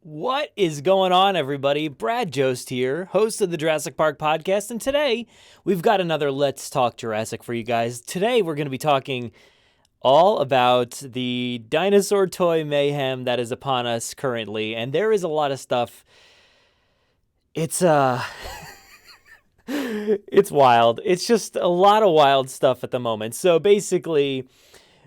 What is going on, everybody? Brad Jost here, host of the Jurassic Park Podcast, and today we've got another Let's Talk Jurassic for you guys. Today we're going to be talking all about the dinosaur toy mayhem that is upon us currently, and there is a lot of stuff. It's it's wild. It's just a lot of wild stuff at the moment. So basically,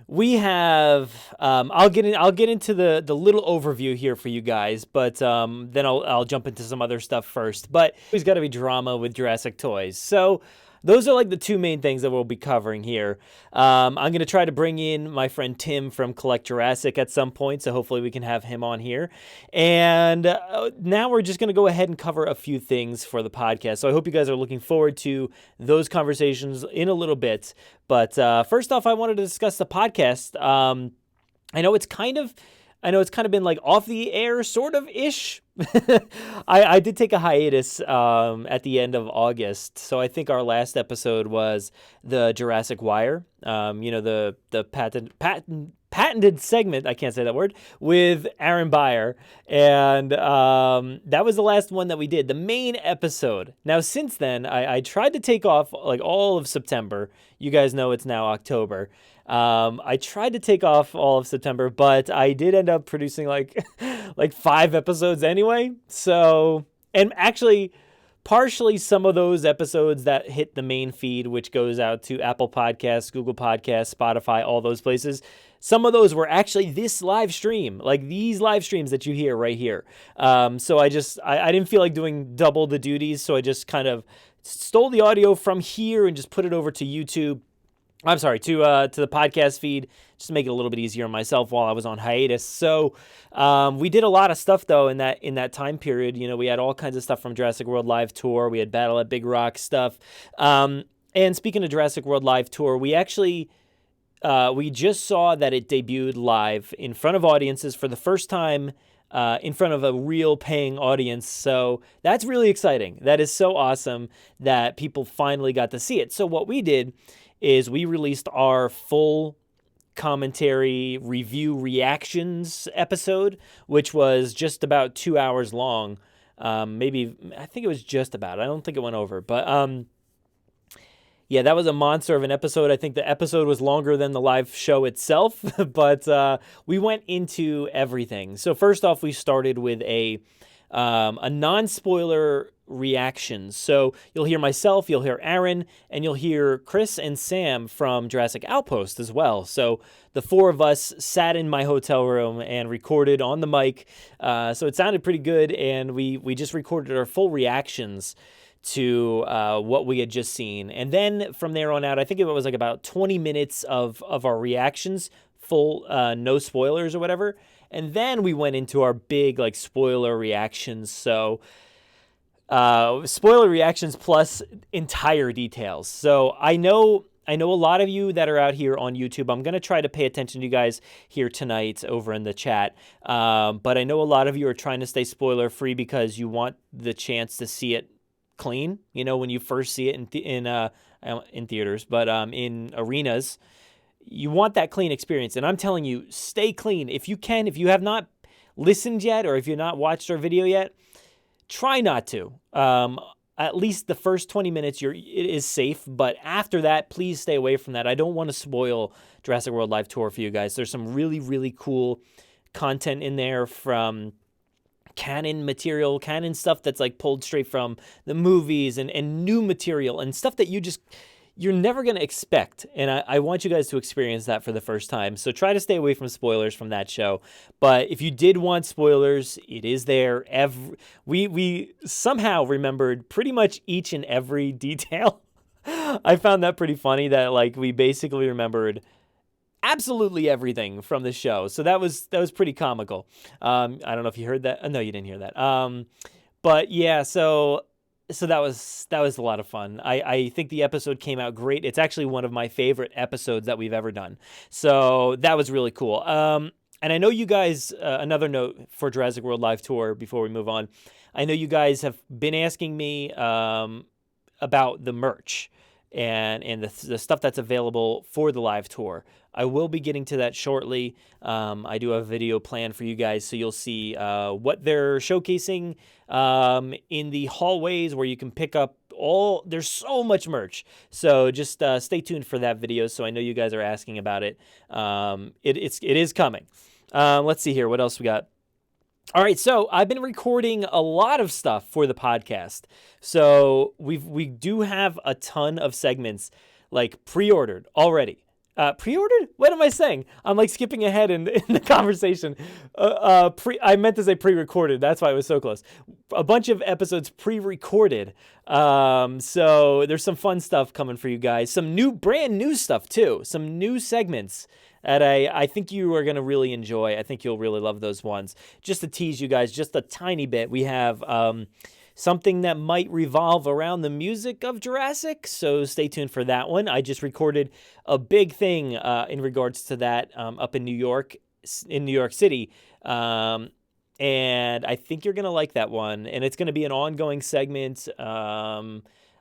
we have I'll get into the little overview here for you guys, but then I'll jump into some other stuff first. But there's got to be drama with Jurassic toys. So those are like the two main things that we'll be covering here. I'm going to try to bring in my friend Tim from Collect Jurassic at some point, so hopefully we can have him on here. And now we're just going to go ahead and cover a few things for the podcast. So I hope you guys are looking forward to those conversations in a little bit. But first off, I wanted to discuss the podcast. I know it's kind of been like off the air, sort of ish. I did take a hiatus at the end of August, so I think our last episode was the Jurassic Wire. The patented segment, I can't say that word, with Aaron Beyer, and that was the last one that we did, the main episode. Now, since then, I tried to take off like all of September. You guys know it's now October. I tried to take off all of September, but I did end up producing like 5 episodes anyway. So, and actually, partially some of those episodes that hit the main feed, which goes out to Apple Podcasts, Google Podcasts, Spotify, all those places. Some of those were actually this live stream, like these live streams that you hear right here. So I didn't feel like doing double the duties, so I just kind of stole the audio from here and just put it over to YouTube. I'm sorry, to the podcast feed, just to make it a little bit easier on myself while I was on hiatus. So we did a lot of stuff, though, in that time period. You know, we had all kinds of stuff from Jurassic World Live Tour. We had Battle at Big Rock stuff. And speaking of Jurassic World Live Tour, we actually we just saw that it debuted live in front of audiences for the first time, in front of a real paying audience. So that's really exciting. That is so awesome that people finally got to see it. So what we did is we released our full commentary review reactions episode, which was just about 2 hours long. I think it was just about. I don't think it went over. But yeah, that was a monster of an episode. I think the episode was longer than the live show itself, but we went into everything. So first off, we started with a non-spoiler reactions. So you'll hear myself, you'll hear Aaron, and you'll hear Chris and Sam from Jurassic Outpost as well. So the 4 of us sat in my hotel room and recorded on the mic. So it sounded pretty good, and we just recorded our full reactions to what we had just seen. And then from there on out, I think it was like about 20 minutes of our reactions, full no spoilers or whatever. And then we went into our big like spoiler reactions. So spoiler reactions plus entire details. So I know a lot of you that are out here on YouTube. I'm going to try to pay attention to you guys here tonight over in the chat. But I know a lot of you are trying to stay spoiler free because you want the chance to see it clean, you know, when you first see it in theaters, but in arenas. You want that clean experience, and I'm telling you, stay clean. If you can, if you have not listened yet, or if you've not watched our video yet, try not to. At least the first 20 minutes, it is safe, but after that, please stay away from that. I don't want to spoil Jurassic World Live Tour for you guys. There's some really, really cool content in there from canon material, canon stuff that's like pulled straight from the movies, and new material, and stuff that you're never going to expect. And I want you guys to experience that for the first time. So try to stay away from spoilers from that show. But if you did want spoilers, it is there. We somehow remembered pretty much each and every detail. I found that pretty funny that like we basically remembered absolutely everything from the show. So that was pretty comical. I don't know if you heard that. No, you didn't hear that. But yeah, so that was a lot of fun. I think the episode came out great. It's actually one of my favorite episodes that we've ever done. So that was really cool. And I know you guys, another note for Jurassic World Live Tour before we move on. I know you guys have been asking me about the merch and the stuff that's available for the live tour. I will be getting to that shortly. I do have a video planned for you guys, so you'll see what they're showcasing in the hallways where you can pick up there's so much merch. So just stay tuned for that video. So I know you guys are asking about it. It is coming. Let's see here. What else we got? All right, so I've been recording a lot of stuff for the podcast. So we do have a ton of segments like pre-ordered already. Pre-ordered? What am I saying? I'm like skipping ahead in the conversation. I meant to say pre-recorded. That's why it was so close. A bunch of episodes pre-recorded. So there's some fun stuff coming for you guys. Some brand new stuff too. Some new segments that I think you are going to really enjoy. I think you'll really love those ones. Just to tease you guys just a tiny bit, we have something that might revolve around the music of Jurassic, so stay tuned for that one. I just recorded a big thing in regards to that up in New York City, and I think you're going to like that one, and it's going to be an ongoing segment.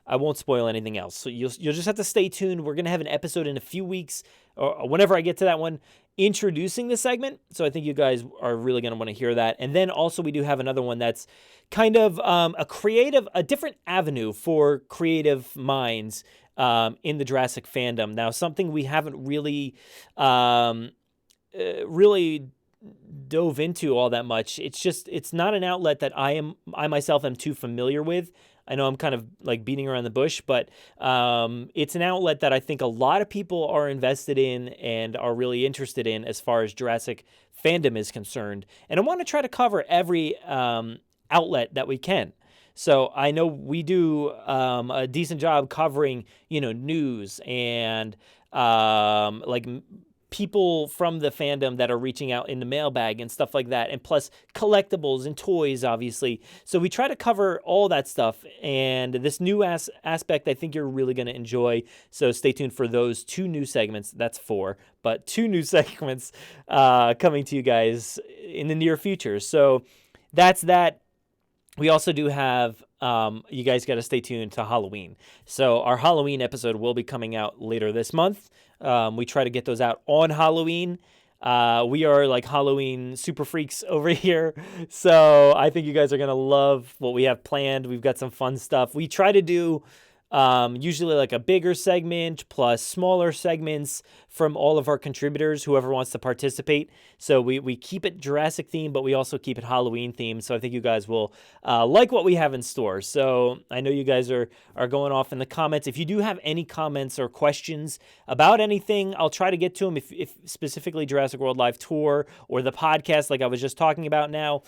I won't spoil anything else, so you'll just have to stay tuned. We're going to have an episode in a few weeks, or whenever I get to that one, introducing the segment, so I think you guys are really going to want to hear that. And then also we do have another one that's kind of a different avenue for creative minds in the Jurassic fandom. Now, something we haven't really dove into all that much. It's not an outlet that I myself am too familiar with. I know I'm kind of like beating around the bush, but it's an outlet that I think a lot of people are invested in and are really interested in as far as Jurassic fandom is concerned. And I want to try to cover every outlet that we can. So I know we do a decent job covering, news and like people from the fandom that are reaching out in the mailbag and stuff like that, and plus collectibles and toys, obviously. So we try to cover all that stuff, and this new aspect I think you're really going to enjoy. So stay tuned for those 2 new segments. That's 4, but 2 new segments coming to you guys in the near future. So that's that. We also do have, you guys got to stay tuned to Halloween. So our Halloween episode will be coming out later this month. We try to get those out on Halloween. We are like Halloween super freaks over here. So I think you guys are going to love what we have planned. We've got some fun stuff. We try to do usually like a bigger segment plus smaller segments from all of our contributors, whoever wants to participate. So we keep it Jurassic themed, but we also keep it Halloween themed. So I think you guys will like what we have in store. So I know you guys are going off in the comments. If you do have any comments or questions about anything, I'll try to get to them. If specifically Jurassic World Live Tour or the podcast, like I was just talking about now,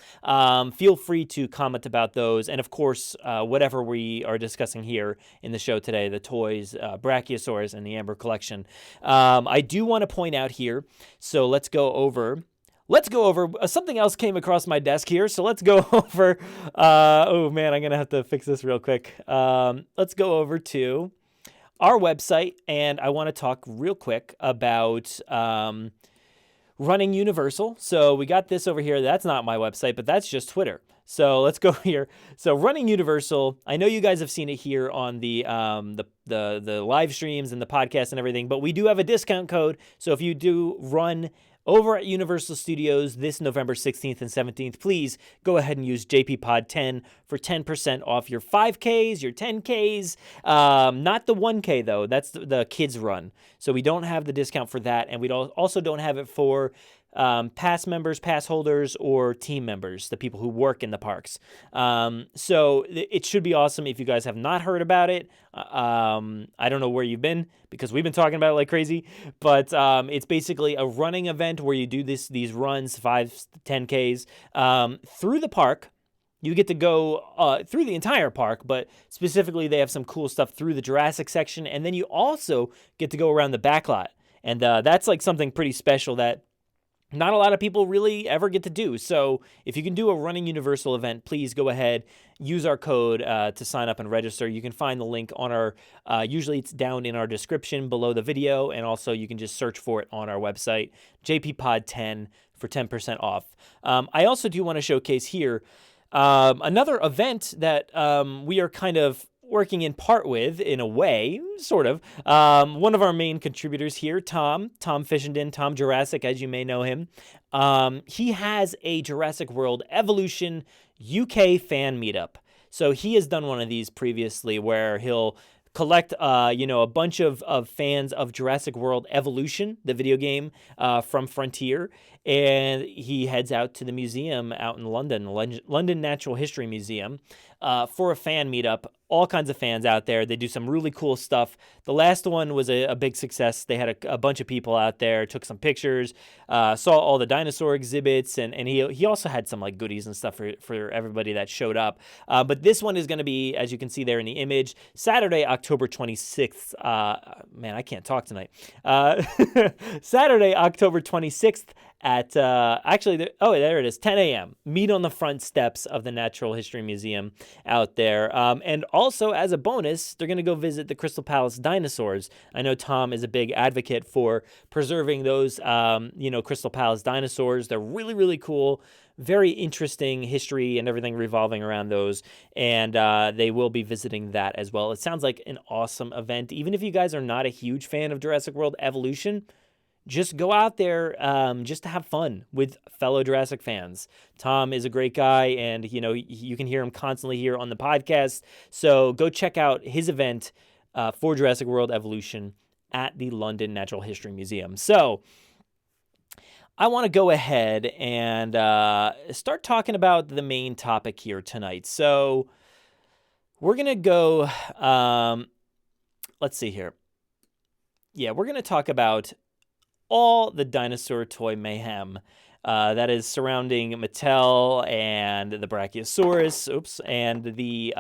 feel free to comment about those. And of course, whatever we are discussing here in the show today, the toys, Brachiosaurus, and the Amber Collection. I do want to point out here, so let's go over something else came across my desk here, so let's go over, oh man, I'm going to have to fix this real quick. Let's go over to our website, and I want to talk real quick about running Universal. So we got this over here. That's not my website, but that's just Twitter. So let's go here. So running Universal, I know you guys have seen it here on the live streams and the podcast and everything, but we do have a discount code. So if you do run over at Universal Studios this November 16th and 17th, please go ahead and use JPPod10 for 10% off your 5Ks, your 10Ks. Not the 1K, though. That's the kids run. So we don't have the discount for that, and we also don't have it for pass members, pass holders, or team members, the people who work in the parks. So it should be awesome. If you guys have not heard about it, I don't know where you've been, because we've been talking about it like crazy, but it's basically a running event where you do these runs, 5, 10Ks, through the park. You get to go through the entire park, but specifically they have some cool stuff through the Jurassic section, and then you also get to go around the back lot. And that's like something pretty special that not a lot of people really ever get to do. So if you can do a running Universal event, please go ahead, use our code to sign up and register. You can find the link on our, usually it's down in our description below the video, and also you can just search for it on our website, JPPod10 for 10% off. I also do want to showcase here another event that we are kind of working in part with, in a way, sort of, one of our main contributors here, Tom Fishenden, Tom Jurassic, as you may know him. He has a Jurassic World Evolution UK fan meetup. So he has done one of these previously where he'll collect, a bunch of fans of Jurassic World Evolution, the video game from Frontier, and he heads out to the museum out in London, London Natural History Museum, for a fan meetup. All kinds of fans out there. They do some really cool stuff. The last one was a big success. They had a bunch of people out there, took some pictures, saw all the dinosaur exhibits, and he also had some like goodies and stuff for everybody that showed up. But this one is going to be, as you can see there in the image, Saturday, October 26th. Man, I can't talk tonight. Saturday, October 26th at, there it is, 10 a.m. Meet on the front steps of the Natural History Museum out there. And also, as a bonus, they're going to go visit the Crystal Palace dinosaurs. I know Tom is a big advocate for preserving those, Crystal Palace dinosaurs. They're really, really cool. Very interesting history and everything revolving around those. And they will be visiting that as well. It sounds like an awesome event. Even if you guys are not a huge fan of Jurassic World Evolution, just go out there just to have fun with fellow Jurassic fans. Tom is a great guy, and you can hear him constantly here on the podcast. So go check out his event for Jurassic World Evolution at the London Natural History Museum. So I want to go ahead and start talking about the main topic here tonight. So we're going to go, let's see here. Yeah, we're going to talk about all the dinosaur toy mayhem that is surrounding Mattel and the Brachiosaurus, and the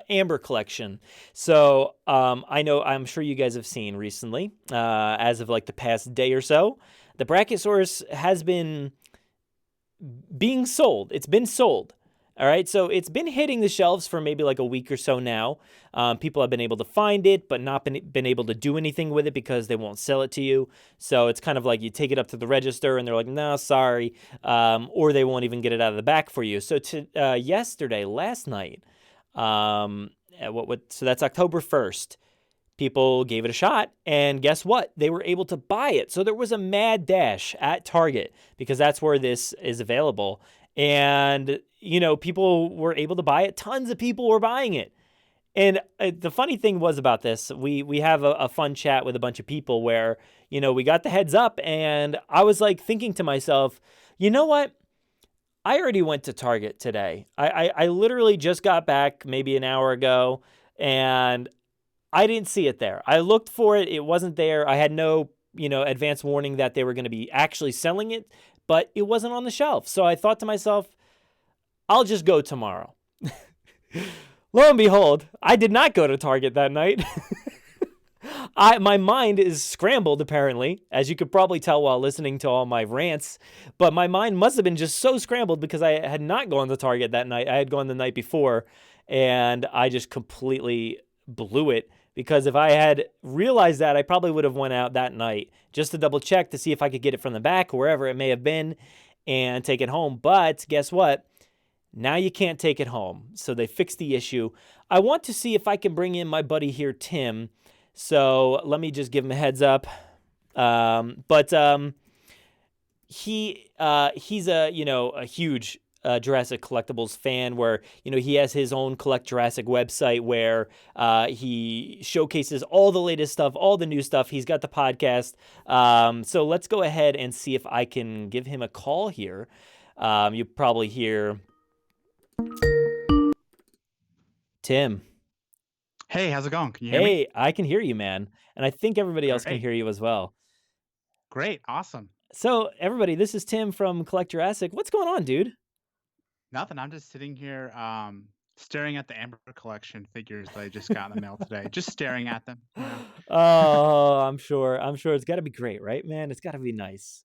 Amber collection. So I'm sure you guys have seen recently, as of like the past day or so, the Brachiosaurus has been being sold. It's been sold. All right, so it's been hitting the shelves for maybe like a week or so now. People have been able to find it, but not been able to do anything with it because they won't sell it to you. So it's kind of like you take it up to the register and they're like, no, sorry, or they won't even get it out of the back for you. So last night, so that's October 1st. People gave it a shot, and guess what? They were able to buy it. So there was a mad dash at Target because that's where this is available. And, people were able to buy it. Tons of people were buying it. And the funny thing was about this, we have a fun chat with a bunch of people where, we got the heads up, and I was like thinking to myself, you know what? I already went to Target today. I literally just got back maybe an hour ago, and I didn't see it there. I looked for it. It wasn't there. I had no, advance warning that they were going to be actually selling it, but it wasn't on the shelf. So I thought to myself, I'll just go tomorrow. Lo and behold, I did not go to Target that night. My mind is scrambled, apparently, as you could probably tell while listening to all my rants. But my mind must have been just so scrambled because I had not gone to Target that night. I had gone the night before, and I just completely blew it. Because if I had realized that, I probably would have went out that night just to double check to see if I could get it from the back, wherever it may have been, and take it home. But guess what? Now you can't take it home. So they fixed the issue. I want to see if I can bring in my buddy here, Tim. So let me just give him a heads up. He's a huge Jurassic Collectibles fan, where he has his own Collect Jurassic website where he showcases all the latest stuff, all the new stuff. He's got the podcast. So let's go ahead and see if I can give him a call here. You probably hear Tim. Hey, how's it going? Can you hear me? Hey, I can hear you, man. And I think everybody else can Great. hear you as well. Great. Awesome. So everybody, this is Tim from Collect Jurassic. What's going on, dude? Nothing. I'm just sitting here staring at the Amber collection figures that I just got in the mail today. Just staring at them. Oh, I'm sure it's got to be great, right, man? It's got to be nice.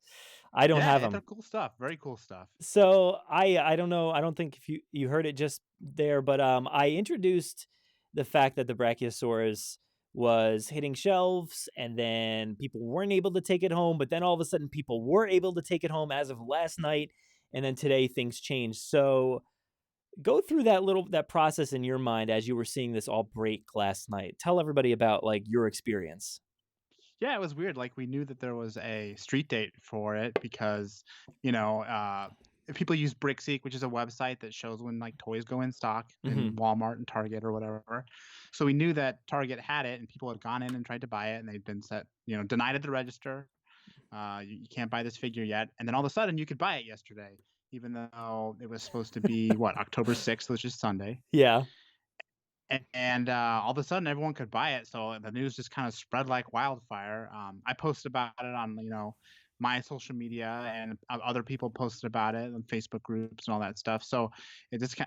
I don't have Yeah, them. they're cool stuff. Very cool stuff. So I don't know. I don't think if you heard it just there, but I introduced the fact that the Brachiosaurus was hitting shelves, and then people weren't able to take it home, but then all of a sudden people were able to take it home as of last night, and then today things changed. So Go through that process in your mind as you were seeing this all break last night. Tell everybody about, like, your experience. Yeah, it was weird. Like we knew that there was a street date for it because, you know, if people use Brickseek, which is a website that shows when like toys go in stock in Mhm. Walmart and Target or whatever. So we knew that Target had it and people had gone in and tried to buy it and they'd been set, denied at the register. You can't buy this figure yet. And then all of a sudden you could buy it yesterday, even though it was supposed to be what, October 6th, which is Sunday. Yeah. And all of a sudden everyone could buy it, so the news just kind of spread like wildfire. I posted about it on my social media, and other people posted about it on Facebook groups and all that stuff. So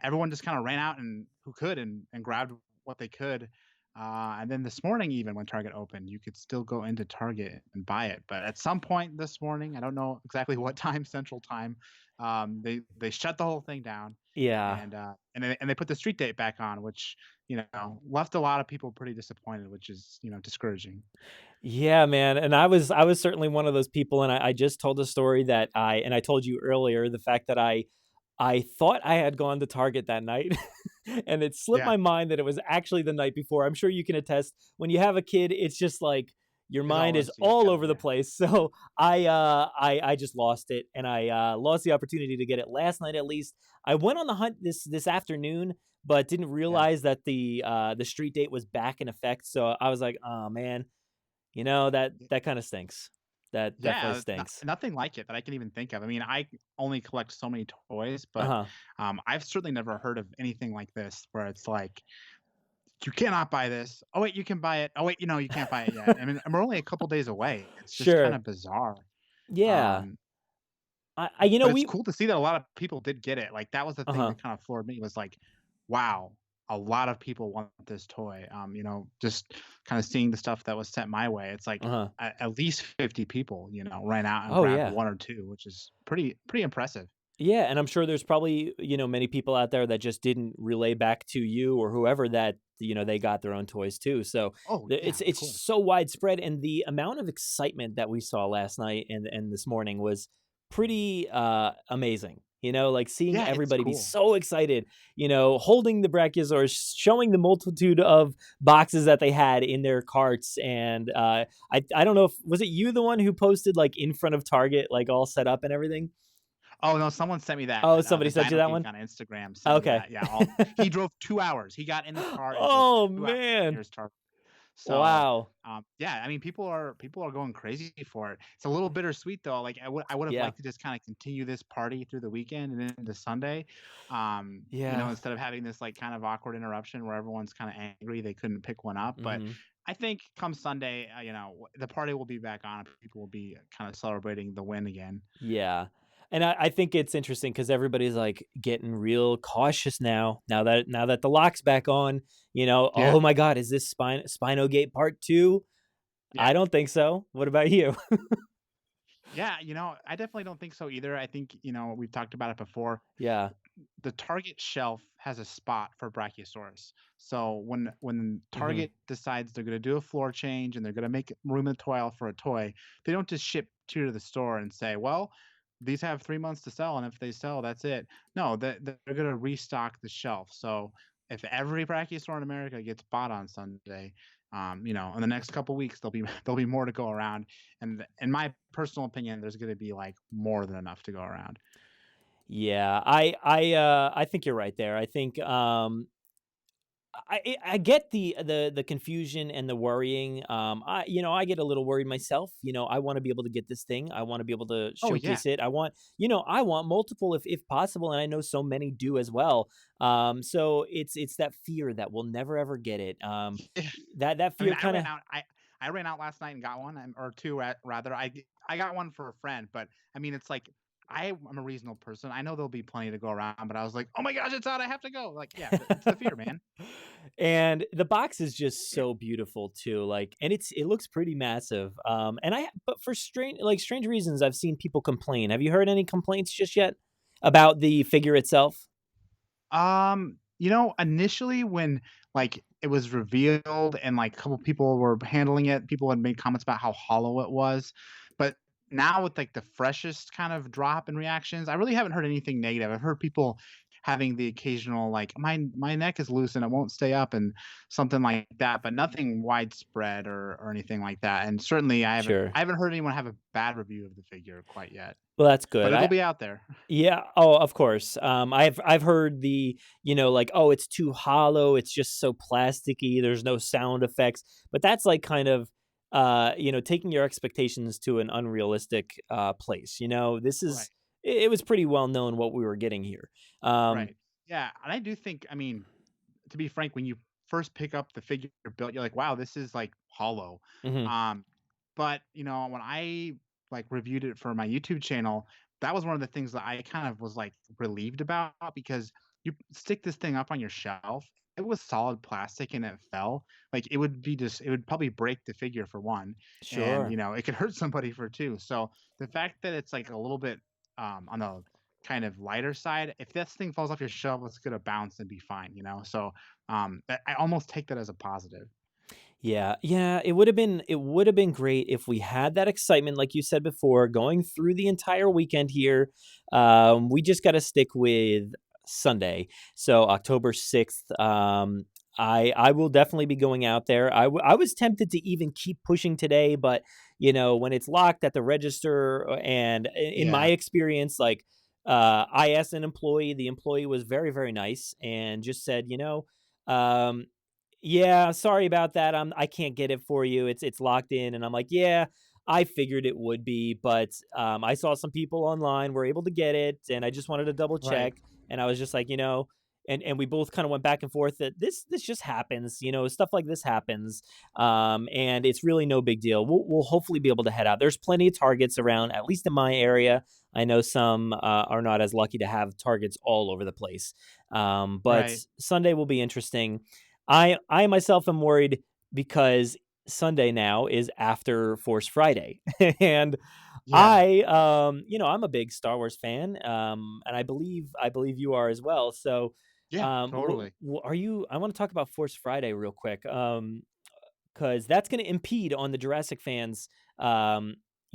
everyone just kind of ran out and who could and grabbed what they could. And then this morning, even when Target opened, you could still go into Target and buy it. But at some point this morning, I don't know exactly what time, Central Time, they shut the whole thing down, Yeah. and they put the street date back on, which left a lot of people pretty disappointed, which is discouraging. Yeah, man, and I was certainly one of those people, and I just told a story that I told you earlier, the fact that I thought I had gone to Target that night, and it slipped Yeah, my mind that it was actually the night before. I'm sure you can attest, when you have a kid, it's just like your it's mind all is run all together. over the Yeah, place. So I just lost it, and I lost the opportunity to get it last night at least. I went on the hunt this afternoon, but didn't yeah, realize that the street date was back in effect. So I was like, oh man, that kinda stinks. That definitely yeah. stinks. Nothing like it that I can even think of. I mean, I only collect so many toys, but Uh-huh. I've certainly never heard of anything like this where it's like you cannot buy this. Oh wait, you can buy it. Oh wait, you can't buy it yet. I mean, we're only a couple days away. It's just kind Sure. of bizarre. Yeah. Um, You know, But it's we cool to see that a lot of people did get it. Like, that was the thing Uh-huh. that kind of floored me was like, wow, a lot of people want this toy. Just kind of seeing the stuff that was sent my way. It's like Uh-huh. at least 50 people, ran out and Oh, grabbed yeah. one or two, which is pretty impressive. Yeah, and I'm sure there's probably, many people out there that just didn't relay back to you or whoever that, they got their own toys too. So, Oh yeah, of it's course. so widespread, and the amount of excitement that we saw last night and this morning was pretty, amazing. Like, seeing Yeah, it's everybody be cool. so excited, holding the Brachiosaurus, showing the multitude of boxes that they had in their carts, and, I don't know if was it you the one who posted, like, in front of Target, like, all set up and everything? Oh no, someone sent me that. Oh, somebody The sent you Dino that Geek one? on Instagram sent me Okay. that. Yeah, he drove 2 hours. He got in the car and drove Oh, 2 hours man. here's Target. So, Wow. yeah, I mean, people are going crazy for it. It's a little bittersweet though. Like I would have Yeah. liked to just kind of continue this party through the weekend and into Sunday. Yeah. Instead of having this like kind of awkward interruption where everyone's kind of angry they couldn't pick one up. But Mhm. I think come Sunday, the party will be back on. People will be kind of celebrating the win again. Yeah. And I think it's interesting because everybody's, like, getting real cautious now that the lock's back on, Yeah, "Oh my god, is this Spinogate part 2?" yeah. I don't think so. What about you? Yeah, I definitely don't think so either. I think, we've talked about it before. Yeah. The Target shelf has a spot for Brachiosaurus. So when Mhm. Target decides they're going to do a floor change and they're going to make room in the toy aisle for a toy, they don't just ship two to the store and say, "Well, these have 3 months to sell, and if they sell, that's it." No, they're going to restock the shelf. So if every Brachiosaur in America gets bought on Sunday, in the next couple weeks there'll be more to go around. And in my personal opinion, there's going to be like more than enough to go around. Yeah. I think you're right there. I think, I get the confusion and the worrying. I get a little worried myself. I want to be able to get this thing. I want to be able to Oh yeah. showcase it. I want multiple if possible, and I know so many do as well. So it's that fear that we'll never ever get it. That I mean, fear kind of. I ran out last night and got one, or two rather. I got one for a friend, but I mean, it's like I'm a reasonable person. I know there'll be plenty to go around, but I was like, oh my gosh, it's out! I have to go. Like, yeah, it's the fear, man. And the box is just so beautiful too, like, and it looks pretty massive. And but for strange reasons, I've seen people complain. Have you heard any complaints just yet about the figure itself? Initially when like it was revealed and like a couple people were handling it, people had made comments about how hollow it was. But now with like the freshest kind of drop in reactions, I really haven't heard anything negative. I've heard people having the occasional like my neck is loose and it won't stay up and something like that, but nothing widespread or anything like that. And certainly Sure. I haven't heard anyone have a bad review of the figure quite yet. Well, that's But good. it'll be out there. Yeah. Oh, of course. I've heard the, like, oh, it's too hollow. It's just so plasticky. There's no sound effects. But that's like kind of, taking your expectations to an unrealistic place. This is Right. it was pretty well known what we were getting here. Um, Right. Yeah, and I do think, I mean, to be frank, when you first pick up the figure built, you're like, "Wow, this is like hollow." mhm, Um, but when I like reviewed it for my YouTube channel, that was one of the things that I kind of was like relieved about because you stick this thing up on your shelf, it was solid plastic and it fell. Like it would probably break the figure for one, and sure. it could hurt somebody for two. So the fact that it's like a little bit on the kind of lighter side, if this thing falls off your shelf, it's gonna bounce and be fine. So I almost take that as a positive. Yeah, yeah, it would have been great if we had that excitement, like you said before, going through the entire weekend here. We just got to stick with Sunday, so October 6th. I will definitely be going out there. I was tempted to even keep pushing today, but when it's locked at the register, and in my Yeah. experience, like I asked an employee, the employee was very very nice and just said, Um, yeah, sorry about that. I can't get it for you. It's locked in. And I'm like, yeah, I figured it would be, but I saw some people online were able to get it, and I just wanted to double Right. check. And I was just like, and we both kind of went back and forth that this just happens, stuff like this happens, and it's really no big deal. We'll hopefully be able to head out. There's plenty of Targets around, at least in my area. I know some are not as lucky to have Targets all over the place, but Right. Sunday will be interesting. I myself am worried because Sunday now is after Force Friday, and Yeah. I'm a big Star Wars fan, and I believe you are as well. So, Yeah. Totally. are you? I want to talk about Force Friday real quick, because that's going to impede on the Jurassic fans,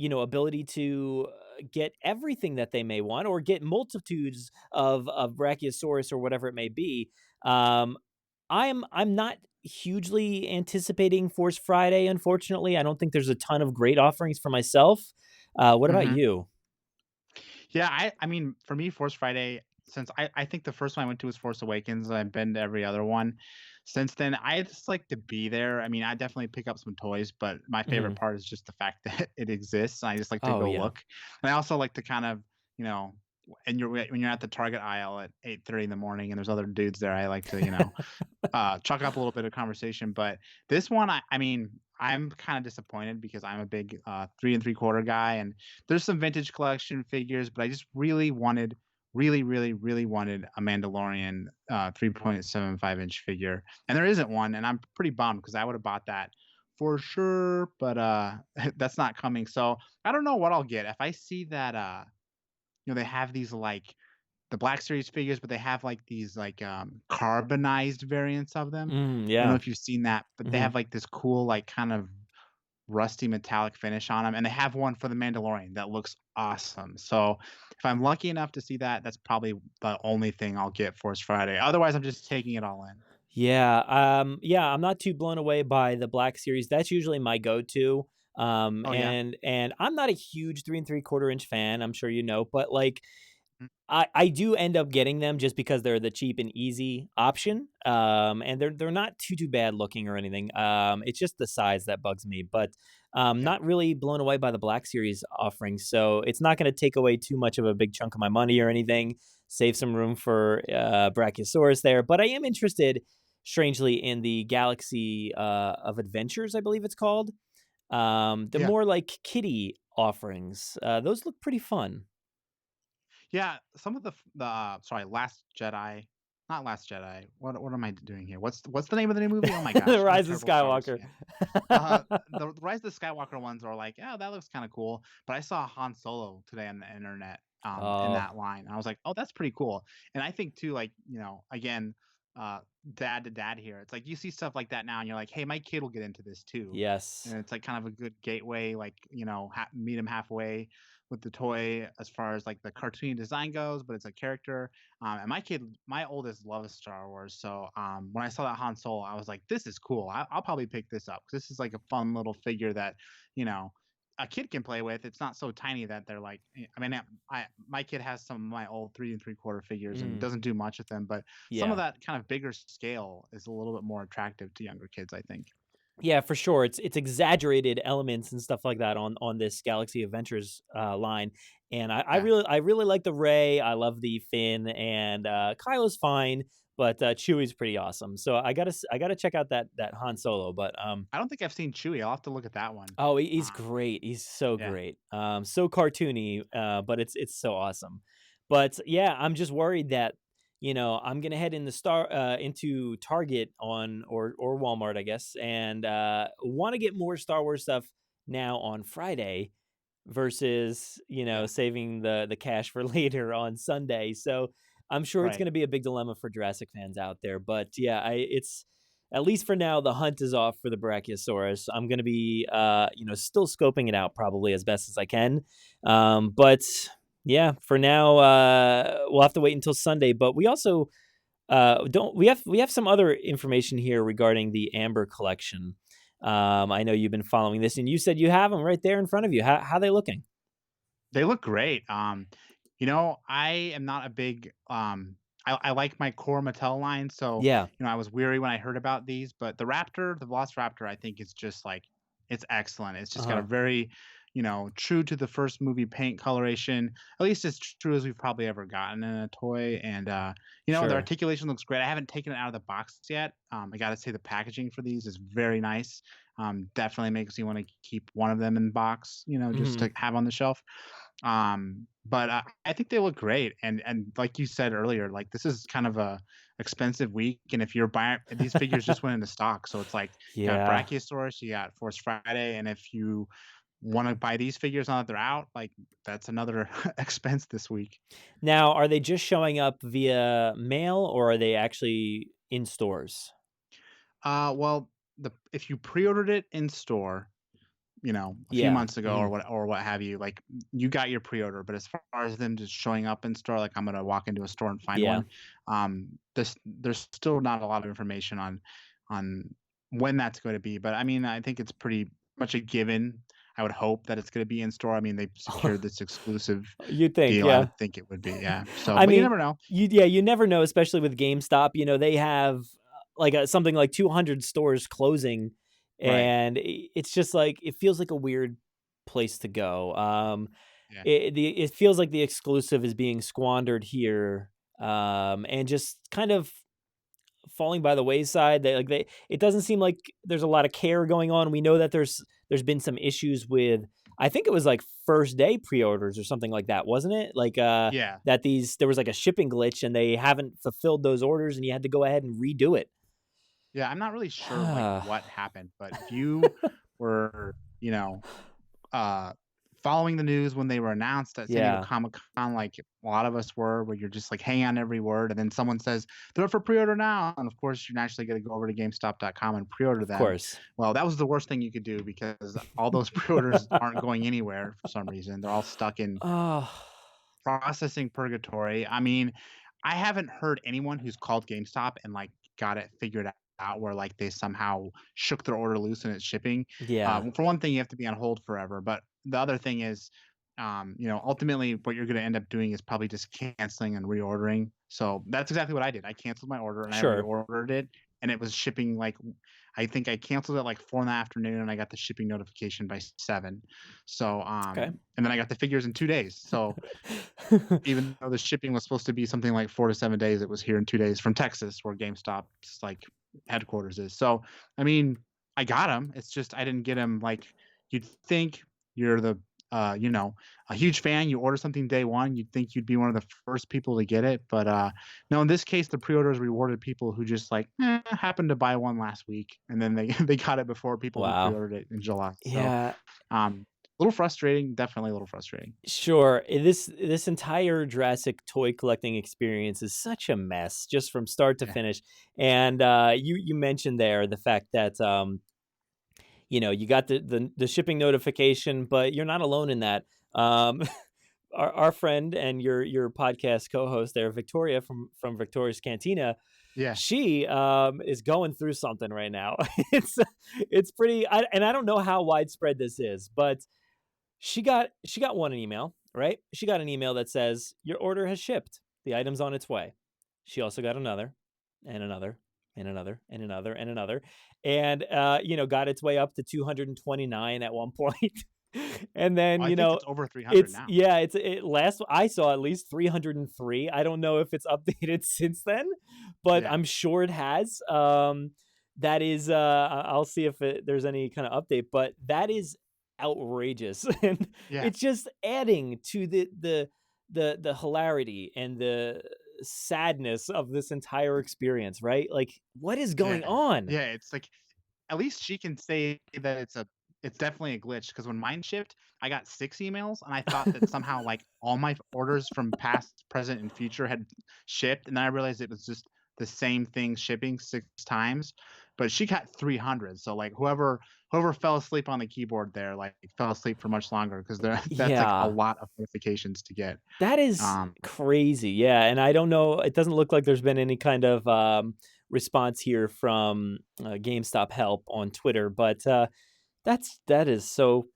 ability to get everything that they may want, or get multitudes of Brachiosaurus or whatever it may be. Um, I'm not hugely anticipating Force Friday, unfortunately. I don't think there's a ton of great offerings for myself. What about Hmm. you? Yeah. I mean, for me, Force Friday, since I think the first one I went to was Force Awakens, and I've been to every other one since then. I just like to be there. I mean, I definitely pick up some toys, but my favorite Mhm. part is just the fact that it exists. And I just like to Oh, go yeah. look. And I also like to kind of, you know, and when you're at the Target aisle at 8:30 in the morning and there's other dudes there, I like to, chalk up a little bit of conversation. But this one, I mean, I'm kind of disappointed because I'm a big 3 and 3/4 guy, and there's some vintage collection figures, but I just really wanted a Mandalorian 3.75-inch figure, and there isn't one, and I'm pretty bummed because I would have bought that for sure, but that's not coming. So I don't know what I'll get if I see that. They have these like the Black Series figures, but they have, like, these, like, carbonized variants of them. I don't know Yeah. if you've seen that, but they Mhm. have, like, this cool, like, kind of rusty metallic finish on them, and they have one for the Mandalorian that looks awesome. So, if I'm lucky enough to see that, that's probably the only thing I'll get for Friday. Otherwise, I'm just taking it all in. Yeah, I'm not too blown away by the Black Series. That's usually my go-to. Oh, yeah? And I'm not a huge 3 3/4 inch fan, I'm sure you know, but like Mm, I do end up getting them just because they're the cheap and easy option, and they're not too bad looking or anything. It's just the size that bugs me, but yeah. not really blown away by the Black Series offering. So it's not going to take away too much of a big chunk of my money or anything. Save some room for Brachiosaurus there, but I am interested, strangely, in the Galaxy of Adventures, I believe it's called. The Yeah. more like kitty offerings, those look pretty fun. Yeah, some of sorry, Last Jedi, not Last Jedi. What am I doing here? What's the name of the new movie? Oh my gosh, I'm a Rise of terrible Star Wars Skywalker. fan. The Rise of the Skywalker ones are like, yeah, that looks kind of cool. But I saw Han Solo today on the internet, in Oh, that line. I was like, oh, that's pretty cool. And I think too, like, again, uh, dad to dad here. It's like you see stuff like that now, and you're like, hey, my kid will get into this too. yes. And it's like kind of a good gateway, like meet him halfway. with the toy as far as like the cartoony design goes, but it's a character. And my oldest loves Star Wars, so when I saw that Han Solo, I was like, this is cool. I'll probably pick this up, 'cause this is like a fun little figure that you know a kid can play with. It's not so tiny that they're like. I mean, my kid has some of my old 3 3/4 figures and Mm, doesn't do much with them, but some of yeah. that kind of bigger scale is a little bit more attractive to younger kids, I think. Yeah, for sure. It's exaggerated elements and stuff like that on this Galaxy Adventures line, and Yeah. I really like the Ray. I love the Finn, and Kylo's fine, but Chewie's pretty awesome. So I gotta check out that Han Solo. But I don't think I've seen Chewie. I'll have to look at that one. oh, he's Um, great. He's so yeah. great. So cartoony, but it's so awesome. But yeah, I'm just worried that I'm gonna head into Target or Walmart, I guess, and want to get more Star Wars stuff now on Friday versus Yeah. saving the cash for later on Sunday. So I'm sure it's Right. going to be a big dilemma for Jurassic fans out there. But yeah, it's at least for now the hunt is off for the Brachiosaurus. I'm going to be still scoping it out probably as best as I can. But yeah, for now we'll have to wait until Sunday. But we also don't we have some other information here regarding the Amber collection. I know you've been following this, and you said you have them right there in front of you. How they looking? They look great. I am not a big I like my core Mattel line, so Yeah. I was weary when I heard about these, but the Raptor, the Velociraptor, I think is just like it's excellent. It's just got a Uh-huh. very, true to the first movie paint coloration, at least as true as we've probably ever gotten in a toy. And the Sure. articulation looks great. I haven't taken it out of the box yet. I gotta say the packaging for these is very nice. Definitely makes you want to keep one of them in box, just Mhm. to have on the shelf. But I think they look great, and like you said earlier, like this is kind of a expensive week, and if you're buying these figures just went into stock, so it's like you got Yeah. Brachiosaurus, you got Force Friday, and if you want to buy these figures now that they're out, like that's another expense this week. Now, are they just showing up via mail, or are they actually in stores? Well, the if you pre-ordered it in store, a few Yeah. months ago or Mhm. what have you, like you got your pre-order. But as far as them just showing up in store, like I'm gonna walk into a store and find Yeah. one, there's still not a lot of information on when that's going to be. But I mean, I think it's pretty much a given. I would hope that it's going to be in store. I mean, they've secured this exclusive You'd think, deal. I yeah. would think it would be, yeah. So, I but you mean, never know. you never know, especially with GameStop. They have something like 200 stores closing, Right. and it's just like it feels like a weird place to go. Yeah. It feels like the exclusive is being squandered here, and just kind of falling by the wayside. It doesn't seem like there's a lot of care going on. We know that there's been some issues with I think it was like first day pre-orders or something like that, wasn't it? Like Yeah. that these there was like a shipping glitch and they haven't fulfilled those orders and you had to go ahead and redo it. Yeah. I'm not really sure like what happened, but if you were, uh, following the news when they were announced at San Diego Yeah, Comic-Con, like a lot of us were, where you're just like hanging on every word, and then someone says they're up for pre-order now, and of course you're naturally going to go over to GameStop.com and pre-order of them. course. Well, that was the worst thing you could do because all those pre-orders aren't going anywhere for some reason. They're all stuck in Oh, processing purgatory. I mean, I haven't heard anyone who's called GameStop and like got it figured out where like they somehow shook their order loose and it's shipping. yeah, For one thing, you have to be on hold forever, but the other thing is, ultimately what you're going to end up doing is probably just canceling and reordering. So that's exactly what I did. I canceled my order and I sure. reordered it, and it was shipping like I think I canceled it like 4 in the afternoon, and I got the shipping notification by 7. So Okay. and then I got the figures in 2 days. So even though the shipping was supposed to be something like 4 to 7 days, it was here in 2 days from Texas, where GameStop's like headquarters is. So, I mean, I got them. It's just I didn't get them like you'd think. You're a huge fan. You order something day one, you'd think you'd be one of the first people to get it. But no, in this case, the pre-orders rewarded people who just like happened to buy one last week, and then they they got it before people who Wow. pre-ordered it in July. So, Yeah. a little frustrating. Definitely a little frustrating. Sure. This entire Jurassic toy collecting experience is such a mess, just from start to Yeah. finish. And you mentioned there the fact that you got the shipping notification, but you're not alone in that. Our friend and your podcast co-host there, Victoria from Victoria's Cantina, Yeah. she is going through something right now. it's it's pretty, and I don't know how widespread this is, but she got one email, right? She got an email that says your order has shipped. The item's on its way. She also got another, and another, and another, and another, and another, and got its way up to 229 at one point. And then, I think it's over 300 it's now. yeah, it last I saw at least 303. I don't know if it's updated since then, but Yeah. I'm sure it has. That is I'll see if there's any kind of update, but that is outrageous. And Yeah. it's just adding to the hilarity and the sadness of this entire experience, right? Like, what is going Yeah. on? Yeah. It's like at least she can say that it's definitely a glitch because when mine shipped, I got 6 emails and I thought that somehow like all my orders from past, present, and future had shipped, and then I realized it was just the same thing shipping 6 times. But she got 300, so like whoever fell asleep on the keyboard there like fell asleep for much longer because that's like a Yeah. lot of notifications to get. That is Um, crazy, yeah, and I don't know, it doesn't look like there's been any kind of, response here from, GameStop help on Twitter, but, that is so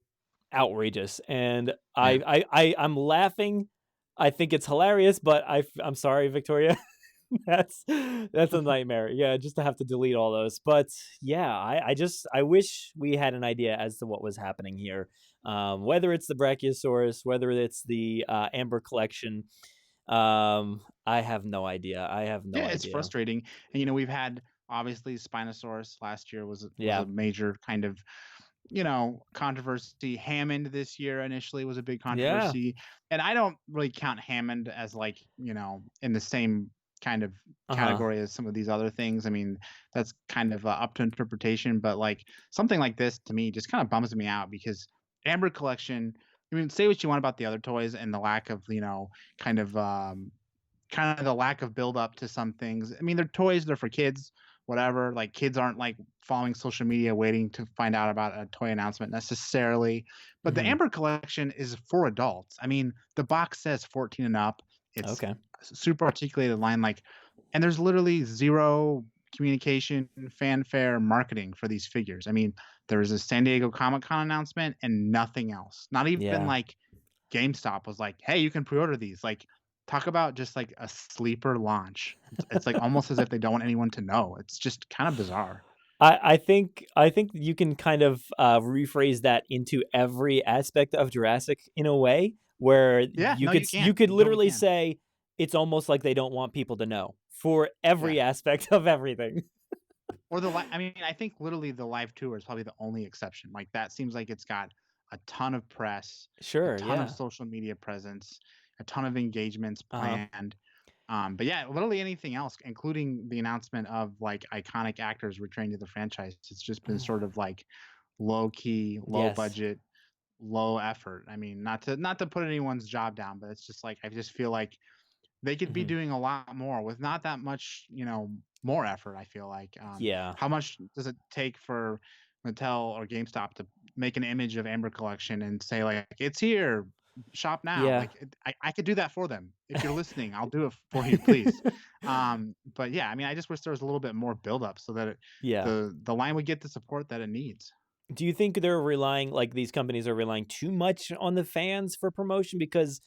outrageous, and yeah. I'm laughing. I think it's hilarious, but I'm sorry, Victoria. That's a nightmare. Yeah, just to have to delete all those. But yeah, I wish we had an idea as to what was happening here. Whether it's the Brachiosaurus, whether it's the Amber collection, I have no idea. I have no Yeah, it's idea. frustrating. And we've had obviously Spinosaurus last year was Yeah. a major kind of controversy. Hammond this year initially was a big Yeah. controversy, and I don't really count Hammond as like in the same kind of Uh-huh. category as some of these other things. I mean, that's kind of up to interpretation, but like something like this to me just kind of bums me out because Amber Collection. I mean, say what you want about the other toys and the lack of kind of kind of the lack of build up to some things. I mean, they're toys, they're for kids, whatever. Like kids aren't like following social media waiting to find out about a toy announcement necessarily. But the Mhm. Amber collection is for adults. I mean, the box says 14 and up. It's Okay. super articulated line like and there's literally zero communication, fanfare, marketing for these figures. I mean, there was a San Diego Comic-Con announcement and nothing else. Not even Yeah. like GameStop was like, "Hey, you can pre-order these." Like, talk about just like a sleeper launch. It's like almost as if they don't want anyone to know. It's just kind of bizarre. I think you can kind of rephrase that into every aspect of Jurassic in a way where Yeah, you no, could you you can. could You totally literally can. say it's almost like they don't want people to know for Yeah. every aspect of everything. Or I mean, I think literally the live tour is probably the only exception. Like that seems like it's got a ton of press, a Sure, ton of yeah. social media presence, a ton of engagements Uh-huh. planned. But yeah, literally anything else, including the announcement of like iconic actors returning to the franchise. It's just been sort of like low key, low Yes. budget, low effort. I mean, not to put anyone's job down, but it's just like I just feel like they could be Mhm. doing a lot more with not that much, more effort. I feel like. Yeah. How much does it take for Mattel or GameStop to make an image of Amber Collection and say like it's here, shop now? Yeah. Like I could do that for them. If you're listening, I'll do it for you, please. But yeah, I mean, I just wish there was a little bit more buildup so that Yeah. the line would get the support that it needs. Do you think they're relying, like, these companies are relying too much on the fans for promotion? Because,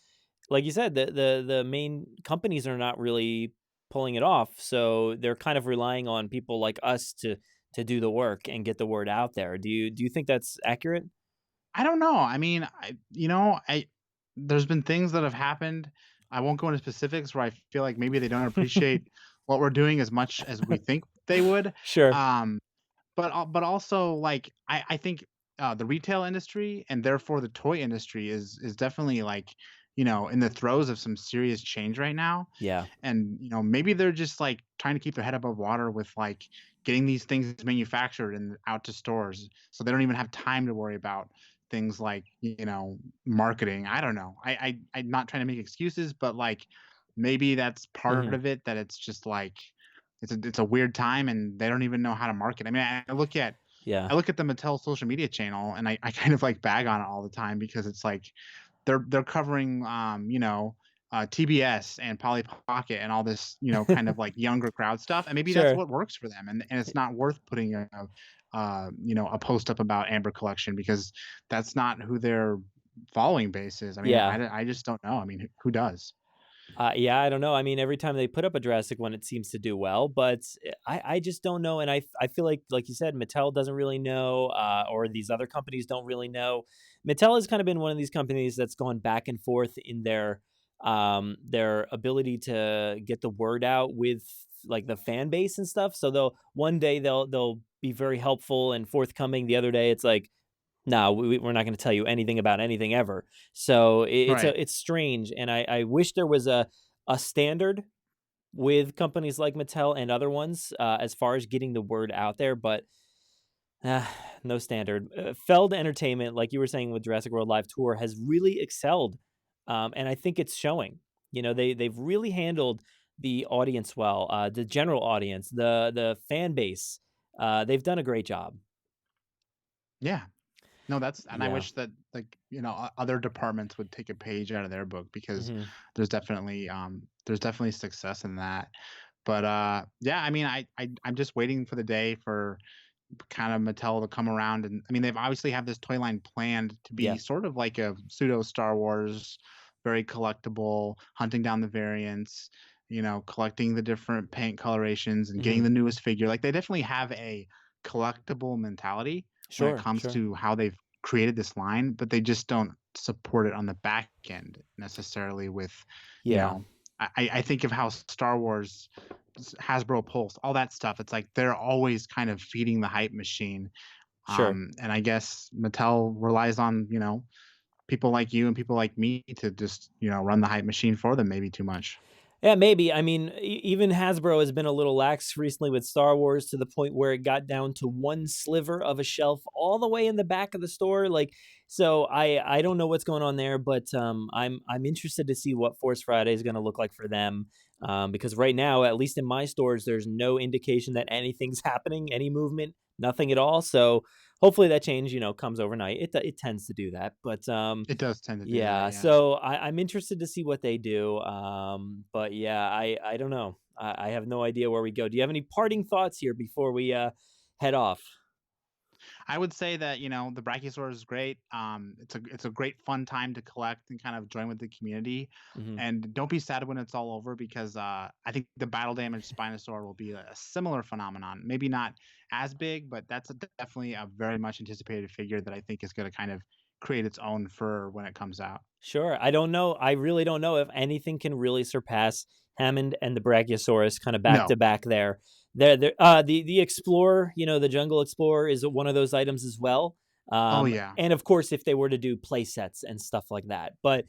like you said, the main companies are not really pulling it off, so they're kind of relying on people like us to do the work and get the word out there. Do you think that's accurate? I don't know. I mean, I there's been things that have happened. I won't go into specifics where I feel like maybe they don't appreciate what we're doing as much as we think they would. Sure. Um, but also like I think the retail industry and therefore the toy industry is definitely like in the throes of some serious change right now, Yeah. and maybe they're just like trying to keep their head above water with like getting these things manufactured and out to stores so they don't even have time to worry about things like marketing. I don't know. I'm not trying to make excuses, but like maybe that's part Mhm. of it, that it's just like it's a weird time and they don't even know how to market. I mean, I look at Yeah. the Mattel social media channel and I kind of like bag on it all the time because it's like they're covering TBS and Polly Pocket and all this, kind of like younger crowd stuff, and maybe that's Sure. what works for them, and it's not worth putting a post up about Amber Collection because that's not who their following base is. I mean, Yeah. I just don't know. I mean, who does? Yeah, I don't know. I mean, every time they put up a Jurassic one, it seems to do well, but I just don't know. And I feel like you said, Mattel doesn't really know, or these other companies don't really know. Mattel has kind of been one of these companies that's gone back and forth in their ability to get the word out with like the fan base and stuff. So one day they'll be very helpful and forthcoming. The other day it's like, no, we're not going to tell you anything about anything ever. So Right. it's strange, and I wish there was a standard with companies like Mattel and other ones as far as getting the word out there, but uh, no standard. Feld Entertainment, like you were saying with Jurassic World Live Tour, has really excelled, and I think it's showing. They've really handled the audience well, the general audience, the fan base. They've done a great job. Yeah. No, and I Yeah. wish that like other departments would take a page out of their book because Hmm. there's definitely success in that. But yeah, I mean, I'm just waiting for the day for kind of Mattel to come around, and I mean, they've obviously have this toy line planned to Yeah. be sort of like a pseudo Star Wars, very collectible, hunting down the variants, collecting the different paint colorations and Hmm. getting the newest figure. Like they definitely have a collectible mentality when it Sure. comes Sure. to how they've created this line, but they just don't support it on the back end necessarily with, you Yeah. know, I think of how Star Wars, Hasbro Pulse, all that stuff. It's like they're always kind of feeding the hype machine. Sure. And I guess Mattel relies on, people like you and people like me to just, run the hype machine for them maybe too much. Yeah, maybe. I mean, even Hasbro has been a little lax recently with Star Wars to the point where it got down to one sliver of a shelf all the way in the back of the store. Like, so I don't know what's going on there, but I'm interested to see what Force Friday is going to look like for them. Because right now, at least in my stores, there's no indication that anything's happening, any movement, nothing at all. So hopefully that change, comes overnight. It tends to do that, but It does tend to do that, yeah, yeah. so I'm interested to see what they do. But yeah, I don't know. I have no idea where we go. Do you have any parting thoughts here before we head off? I would say that, the Brachiosaurus is great. It's a great fun time to collect and kind of join with the community. Hmm. And don't be sad when it's all over because I think the battle damaged Spinosaur will be a similar phenomenon. Maybe not as big, but that's definitely a very much anticipated figure that I think is going to kind of create its own fur when it comes out. Sure. I don't know. I really don't know if anything can really surpass Hammond and the Brachiosaurus kind of back No. to back there. The Explorer, the Jungle Explorer is one of those items as well. Oh yeah. And of course, if they were to do play sets and stuff like that. But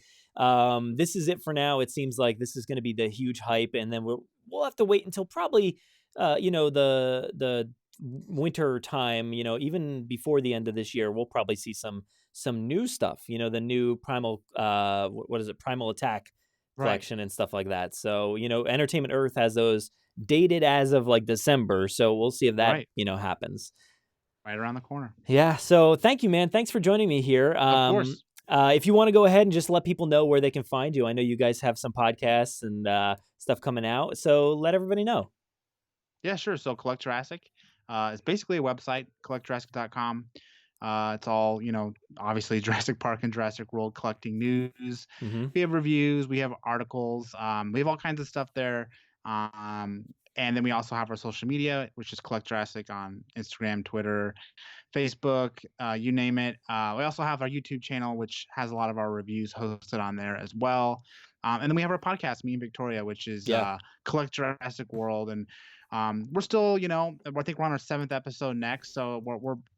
this is it for now. It seems like this is going to be the huge hype, and then we'll have to wait until probably the winter time. Even before the end of this year, we'll probably see some new stuff, the new Primal, what is it, Primal Attack Right. collection and stuff like that. So, Entertainment Earth has those dated as of like December. So we'll see if that, Right. happens. Right around the corner. Yeah. So thank you, man. Thanks for joining me here. Of course. If you want to go ahead and just let people know where they can find you, I know you guys have some podcasts and stuff coming out. So let everybody know. Yeah, sure. So Collect Jurassic, it's basically a website, collectjurassic.com. It's all, obviously Jurassic Park and Jurassic World collecting news. Hmm. We have reviews, we have articles, we have all kinds of stuff there. And then we also have our social media, which is Collect Jurassic on Instagram, Twitter, Facebook, you name it. We also have our YouTube channel, which has a lot of our reviews hosted on there as well. And then we have our podcast, me and Victoria, which is Yeah. Collect Jurassic World, and we're still, I think we're on our 7th episode next, so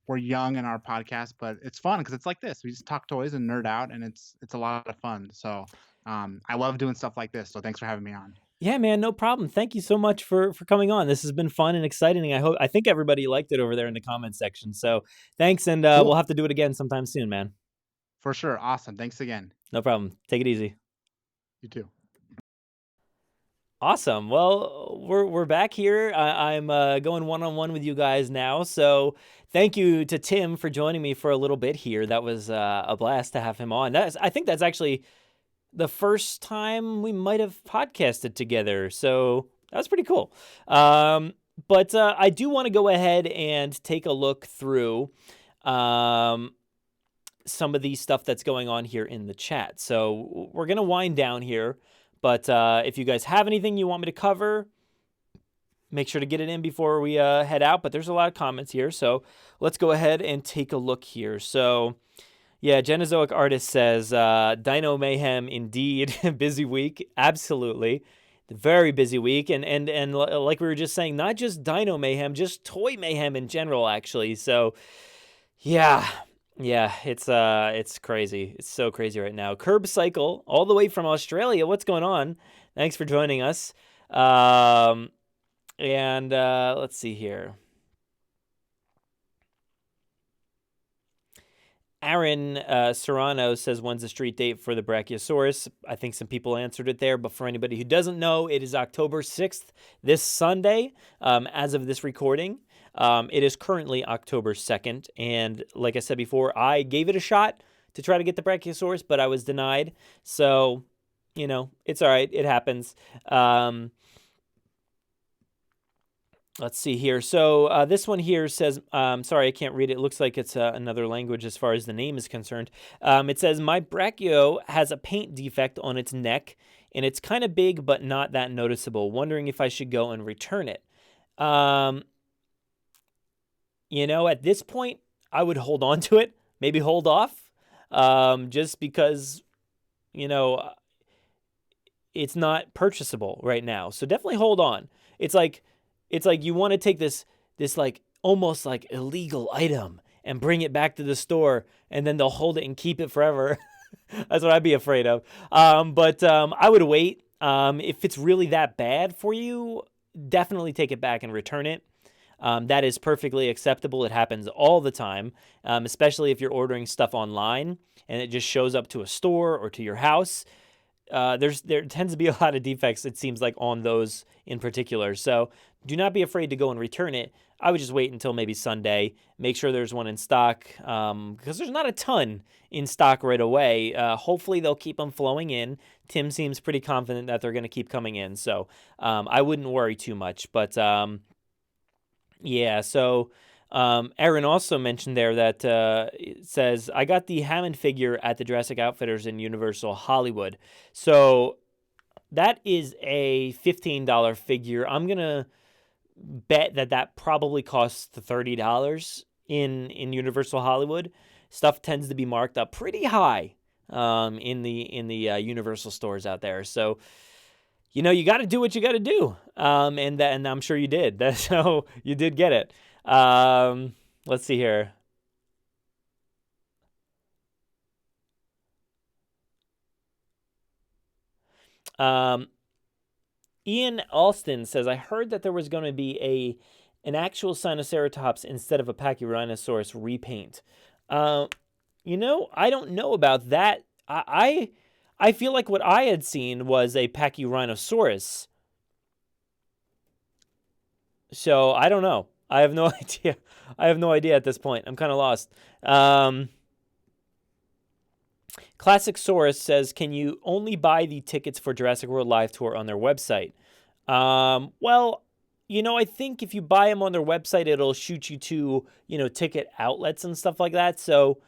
we're young in our podcast, but it's fun because it's like this. We just talk toys and nerd out, and it's a lot of fun. So I love doing stuff like this. So thanks for having me on. Yeah, man, no problem. Thank you so much for coming on. This has been fun and exciting. I think everybody liked it over there in the comment section. So thanks, and we'll Cool, have to do it again sometime soon, man. for sure. Awesome. Thanks again. No problem. Take it easy. You too. Awesome. Well, we're back here. I'm going one-on-one with you guys now. So thank you to Tim for joining me for a little bit here. That was a blast to have him on. I think that's actually the first time we might have podcasted together. So that was pretty cool. But I do want to go ahead and take a look through some of the stuff that's going on here in the chat. So we're going to wind down here. But if you guys have anything you want me to cover, make sure to get it in before we head out. But there's a lot of comments here, so let's go ahead and take a look here. So, yeah, Genozoic Artist says, Dino Mayhem, indeed. Busy week. Absolutely. Very busy week. And like we were just saying, not just Dino Mayhem, just Toy Mayhem in general, actually. So, yeah. Yeah, it's crazy. It's so crazy right now. Curb Cycle, all the way from Australia. What's going on? Thanks for joining us. And let's see here. Aaron Serrano says, when's the street date for the Brachiosaurus? I think some people answered it there, but for anybody who doesn't know, it is October 6th, this Sunday, as of this recording. It is currently October 2nd, and like I said before, I gave it a shot to try to get the Brachiosaurus, but I was denied, so, it's all right. It happens. Let's see here. So this one here says, sorry, I can't read it. It looks like it's another language as far as the name is concerned. It says, my Brachio has a paint defect on its neck, and it's kind of big, but not that noticeable. Wondering if I should go and return it. At this point, I would hold on to it, maybe hold off, just because, it's not purchasable right now. So definitely hold on. It's like you want to take this like almost like illegal item and bring it back to the store, and then they'll hold it and keep it forever. That's what I'd be afraid of. But I would wait. If it's really that bad for you, definitely take it back and return it. That is perfectly acceptable. It happens all the time, especially if you're ordering stuff online and it just shows up to a store or to your house. There tends to be a lot of defects, it seems like, on those in particular. So do not be afraid to go and return it. I would just wait until maybe Sunday. Make sure there's one in stock, because there's not a ton in stock right away. Hopefully they'll keep them flowing in. Tim seems pretty confident that they're going to keep coming in. So I wouldn't worry too much. But yeah, so Aaron also mentioned there that it says, I got the Hammond figure at the Jurassic Outfitters in Universal Hollywood. So that is a $15 figure. I'm going to bet that probably costs $30 in Universal Hollywood. Stuff tends to be marked up pretty high in the Universal stores out there. So, you got to do what you got to do. And I'm sure you did. So you did get it. Let's see here. Ian Alston says, I heard that there was going to be an actual Sinoceratops instead of a Pachyrhinosaurus repaint. I don't know about that. I feel like what I had seen was a Pachyrhinosaurus. So I don't know. I have no idea. I have no idea at this point. I'm kind of lost. Classic Saurus says, can you only buy the tickets for Jurassic World Live Tour on their website? Well, I think if you buy them on their website, it'll shoot you to, ticket outlets and stuff like that. So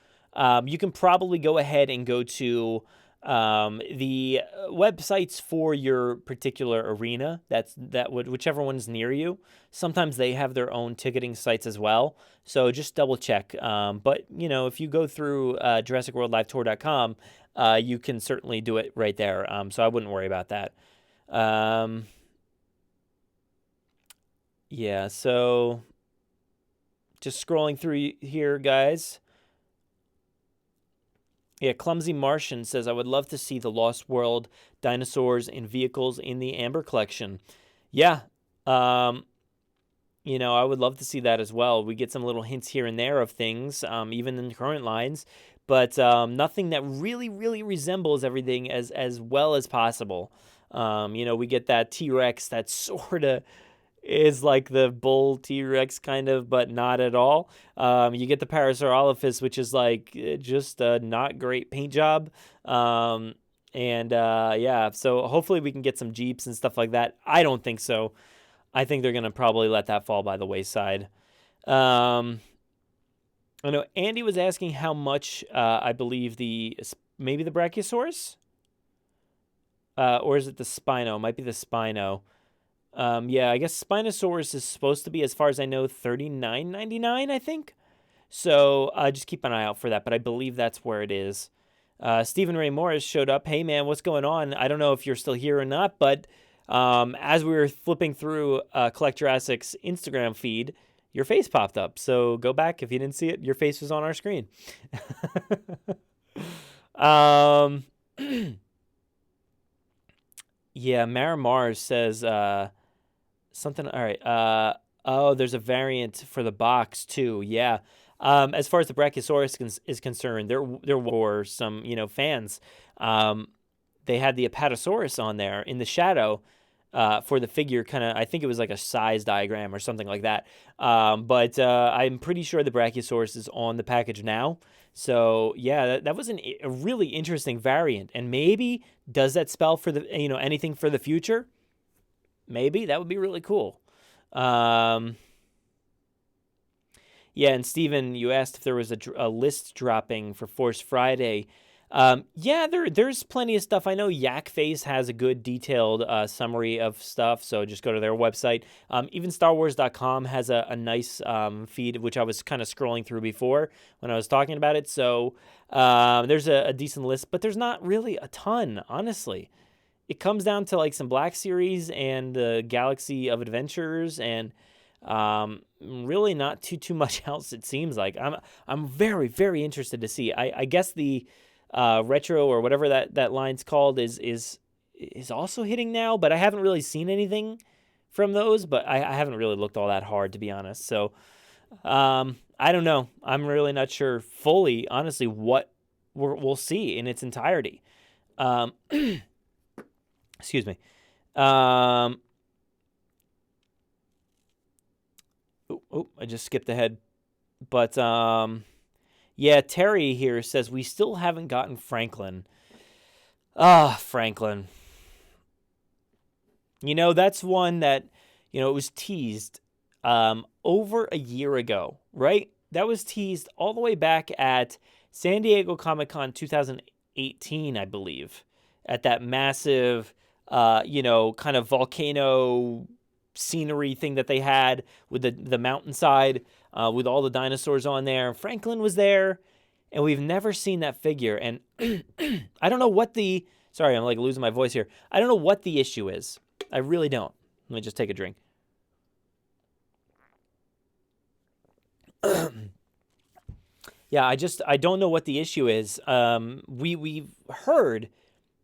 you can probably go ahead and go to the websites for your particular arena. Whichever one's near you. Sometimes they have their own ticketing sites as well. So just double check. But if you go through JurassicWorldLiveTour.com, you can certainly do it right there. So I wouldn't worry about that. Yeah. So just scrolling through here, guys. Yeah, Clumsy Martian says, I would love to see the Lost World dinosaurs and vehicles in the Amber collection. Yeah, I would love to see that as well. We get some little hints here and there of things, even in the current lines, but nothing that really, really resembles everything as well as possible. We get that T-Rex that sort of is like the bull T-Rex kind of, but not at all. You get the Parasaurolophus, which is like just a not great paint job. So hopefully we can get some Jeeps and stuff like that. I don't think so. I think they're going to probably let that fall by the wayside. I know Andy was asking how much, I believe maybe the Brachiosaurus? Or is it the Spino? It might be the Spino. I guess Spinosaurus is supposed to be, as far as I know, $39.99, I think. So just keep an eye out for that, but I believe that's where it is. Stephen Ray Morris showed up. Hey, man, what's going on? I don't know if you're still here or not, but as we were flipping through Collect Jurassic's Instagram feed, your face popped up. So go back. If you didn't see it, your face was on our screen. Yeah, Mara Mars says something. All right. There's a variant for the box too. Yeah. As far as the Brachiosaurus is concerned, there were some fans. They had the Apatosaurus on there in the shadow for the figure. Kind of, I think it was like a size diagram or something like that. But I'm pretty sure the Brachiosaurus is on the package now. So yeah, that was a really interesting variant, and maybe does that spell for the anything for the future? Maybe that would be really cool. Yeah, and Steven, you asked if there was a list dropping for Force Friday. Yeah, there's plenty of stuff. I know Yak Face has a good detailed summary of stuff, so just go to their website. Even StarWars.com has a nice feed, which I was kind of scrolling through before when I was talking about it. So there's a decent list, but there's not really a ton, honestly. It comes down to like some Black Series and the Galaxy of Adventures, and really not too much else. It seems like I'm very, very interested to see. I guess the retro or whatever that line's called is also hitting now, but I haven't really seen anything from those, but I haven't really looked all that hard, to be honest. So I don't know. I'm really not sure fully, honestly, what we'll see in its entirety. Excuse me. I just skipped ahead. But yeah, Terry here says we still haven't gotten Franklin. Franklin. That's one that, it was teased over a year ago, right? That was teased all the way back at San Diego Comic-Con 2018, I believe, at that massive, kind of volcano scenery thing that they had with the mountainside with all the dinosaurs on there. Franklin was there, and we've never seen that figure. And I don't know what sorry, I'm like losing my voice here. I don't know what the issue is. I really don't. Let me just take a drink. Yeah, I don't know what the issue is. We've heard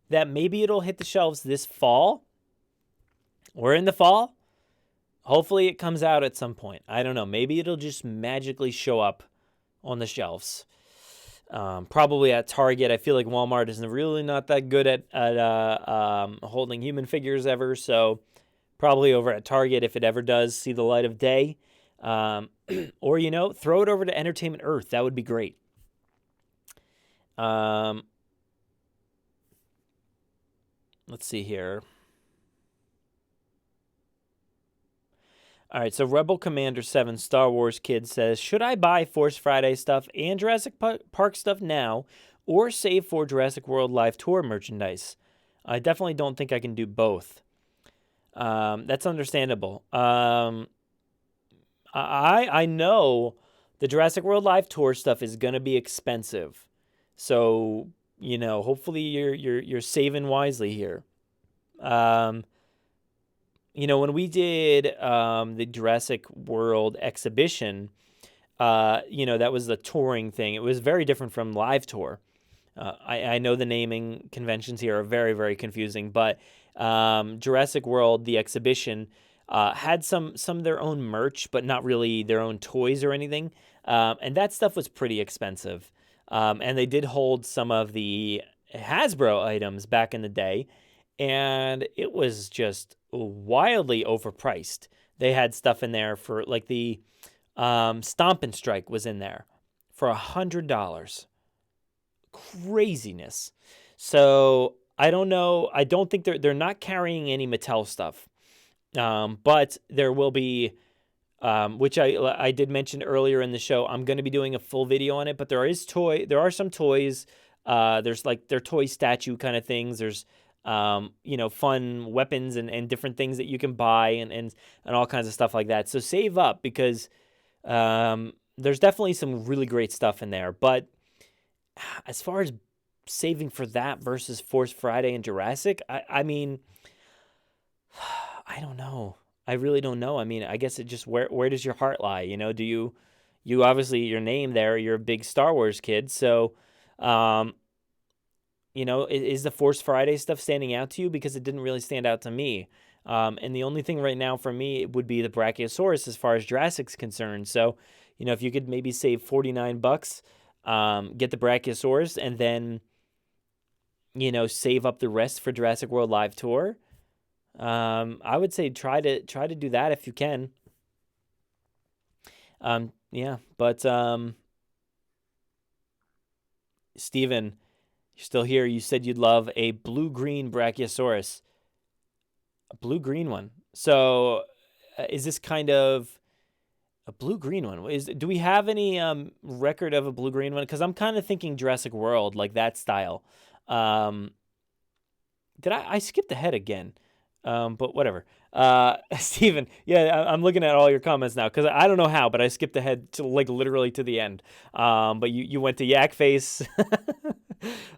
that maybe it'll hit the shelves this fall or in the fall. Hopefully it comes out at some point. I don't know. Maybe it'll just magically show up on the shelves. Probably at Target. I feel like Walmart is really not that good at holding human figures ever. So probably over at Target if it ever does see the light of day. Or, throw it over to Entertainment Earth. That would be great. Let's see here. All right, so Rebel Commander 7 Star Wars Kid says, should I buy Force Friday stuff and Jurassic Park stuff now or save for Jurassic World Live Tour merchandise? I definitely don't think I can do both. That's understandable. I know the Jurassic World Live Tour stuff is going to be expensive. So, hopefully you're saving wisely here. When we did the Jurassic World exhibition, that was the touring thing. It was very different from live tour. I know the naming conventions here are very, very confusing, but Jurassic World, the exhibition, had some of their own merch, but not really their own toys or anything. And that stuff was pretty expensive. And they did hold some of the Hasbro items back in the day. and it was just wildly overpriced. They had stuff in there for like the Stomp and Strike was in there for $100. Craziness. So I don't know. I don't think they're not carrying any Mattel stuff, but there will be. Which I did mention earlier in the show. I'm going to be doing a full video on it, but there are some toys. There's like their toy statue kind of things. There's fun weapons and different things that you can buy and all kinds of stuff like that. So save up because there's definitely some really great stuff in there. But as far as saving for that versus Force Friday and Jurassic, I mean, I don't know. I really don't know. I mean, I guess it just where does your heart lie? Do you obviously your name there, you're a big Star Wars kid, so is the Force Friday stuff standing out to you? Because it didn't really stand out to me. And the only thing right now for me would be the Brachiosaurus as far as Jurassic's concerned. So, if you could maybe save $49, get the Brachiosaurus and then save up the rest for Jurassic World Live Tour. I would say try to do that if you can. But Steven, you're still here. You said you'd love a blue-green Brachiosaurus. A blue-green one. So, is this kind of a blue-green one? Do we have any record of a blue-green one? Because I'm kind of thinking Jurassic World, like that style. Did I skipped ahead again? But whatever. Steven, yeah, I'm looking at all your comments now because I don't know how, but I skipped ahead to like literally to the end. But you went to Yak Face.